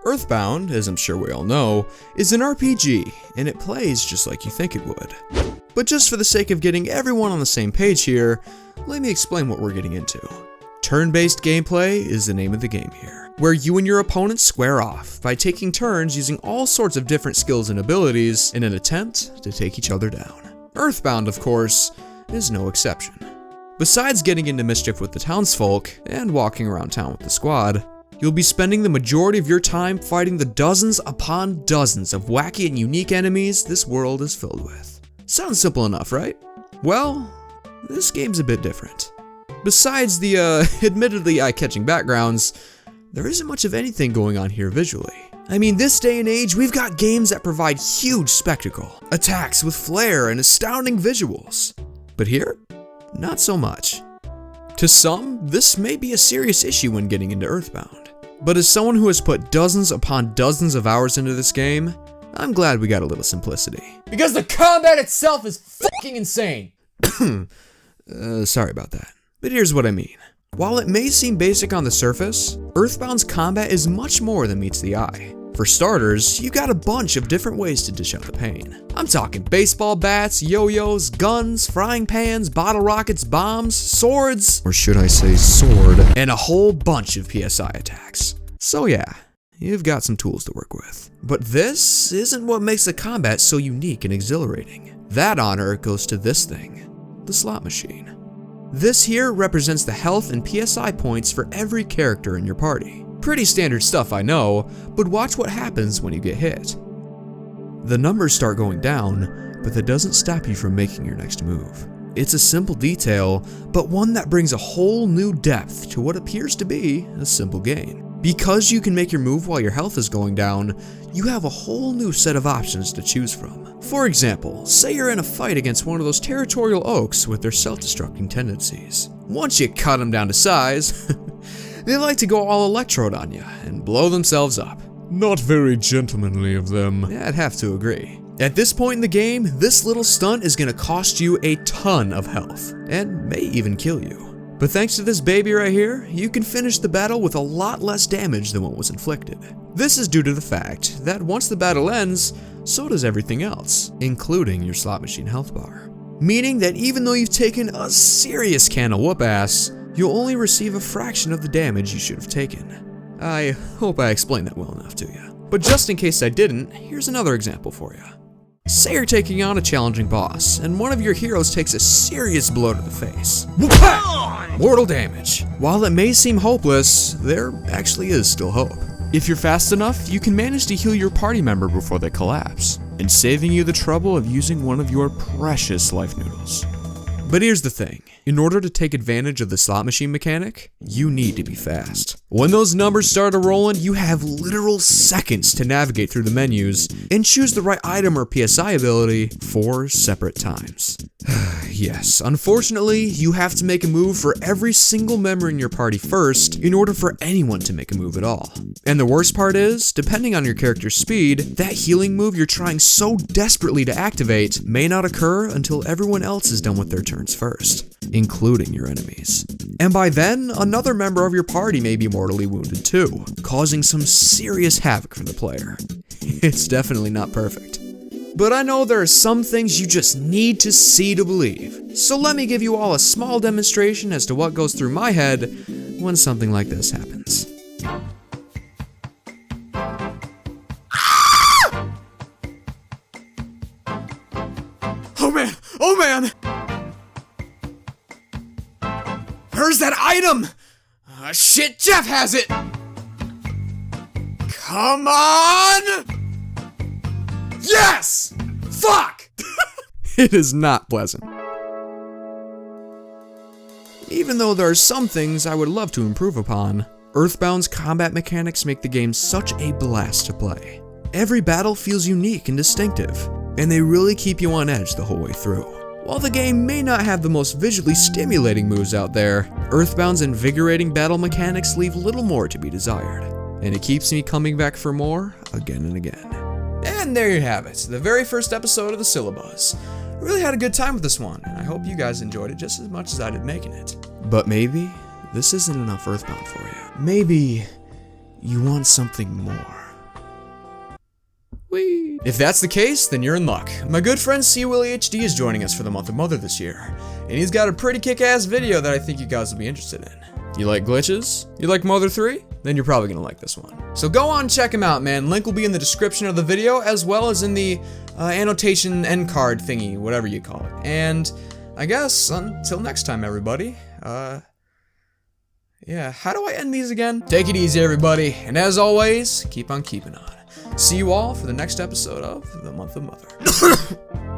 EarthBound, as I'm sure we all know, is an RPG, and it plays just like you think it would. But just for the sake of getting everyone on the same page here, let me explain what we're getting into. Turn-based gameplay is the name of the game here, where you and your opponent square off by taking turns using all sorts of different skills and abilities in an attempt to take each other down. EarthBound, of course, is no exception. Besides getting into mischief with the townsfolk and walking around town with the squad, you'll be spending the majority of your time fighting the dozens upon dozens of wacky and unique enemies this world is filled with. Sounds simple enough, right? Well, this game's a bit different. Besides the admittedly eye-catching backgrounds, there isn't much of anything going on here visually. I mean, this day and age, we've got games that provide huge spectacle, attacks with flair and astounding visuals. But here, not so much. To some, this may be a serious issue when getting into EarthBound. But as someone who has put dozens upon dozens of hours into this game, I'm glad we got a little simplicity. Because the combat itself is fucking insane! Sorry about that. But here's what I mean. While it may seem basic on the surface, EarthBound's combat is much more than meets the eye. For starters, you got a bunch of different ways to dish out the pain. I'm talking baseball bats, yo-yos, guns, frying pans, bottle rockets, bombs, swords, or should I say sword, and a whole bunch of PSI attacks. So yeah, you've got some tools to work with. But this isn't what makes the combat so unique and exhilarating. That honor goes to this thing, the slot machine. This here represents the health and PSI points for every character in your party. Pretty standard stuff, I know, but watch what happens when you get hit. The numbers start going down, but that doesn't stop you from making your next move. It's a simple detail, but one that brings a whole new depth to what appears to be a simple game. Because you can make your move while your health is going down, you have a whole new set of options to choose from. For example, say you're in a fight against one of those territorial oaks with their self-destructing tendencies. Once you cut them down to size, they like to go all electrode on you and blow themselves up. Not very gentlemanly of them. Yeah, I'd have to agree. At this point in the game, this little stunt is gonna cost you a ton of health, and may even kill you. But thanks to this baby right here, you can finish the battle with a lot less damage than what was inflicted. This is due to the fact that once the battle ends, so does everything else, including your slot machine health bar. Meaning that even though you've taken a serious can of whoop ass, you'll only receive a fraction of the damage you should have taken. I hope I explained that well enough to you. But just in case I didn't, here's another example for you. Say you're taking on a challenging boss, and one of your heroes takes a serious blow to the face. Mortal damage. While it may seem hopeless, there actually is still hope. If you're fast enough, you can manage to heal your party member before they collapse, and saving you the trouble of using one of your precious life noodles. But here's the thing. In order to take advantage of the slot machine mechanic, you need to be fast. When those numbers start rolling, you have literal seconds to navigate through the menus and choose the right item or PSI ability 4 separate times. Yes, unfortunately, you have to make a move for every single member in your party first in order for anyone to make a move at all. And the worst part is, depending on your character's speed, that healing move you're trying so desperately to activate may not occur until everyone else is done with their turns first, including your enemies. And by then, another member of your party may be mortally wounded too, causing some serious havoc for the player. It's definitely not perfect. But I know there are some things you just need to see to believe. So let me give you all a small demonstration as to what goes through my head when something like this happens. Oh man! Oh man! Where's that item? Shit, Jeff has it! Come on! Yes! Fuck! It is not pleasant. Even though there are some things I would love to improve upon, EarthBound's combat mechanics make the game such a blast to play. Every battle feels unique and distinctive, and they really keep you on edge the whole way through. While the game may not have the most visually stimulating moves out there, EarthBound's invigorating battle mechanics leave little more to be desired, and it keeps me coming back for more again and again. And there you have it, the very first episode of the Sylla-Buzz. Really had a good time with this one, and I hope you guys enjoyed it just as much as I did making it. But maybe this isn't enough EarthBound for you. Maybe you want something more. If that's the case, then you're in luck. My good friend CWillyHD is joining us for the month of Mother this year, and he's got a pretty kick-ass video that I think you guys will be interested in. You like glitches? You like Mother 3? Then you're probably gonna like this one. So go on, check him out, man. Link will be in the description of the video, as well as in the annotation end card thingy, whatever you call it. And I guess until next time, everybody. Yeah, how do I end these again? Take it easy, everybody, and as always, keep on keeping on. See you all for the next episode of The Month of Mother.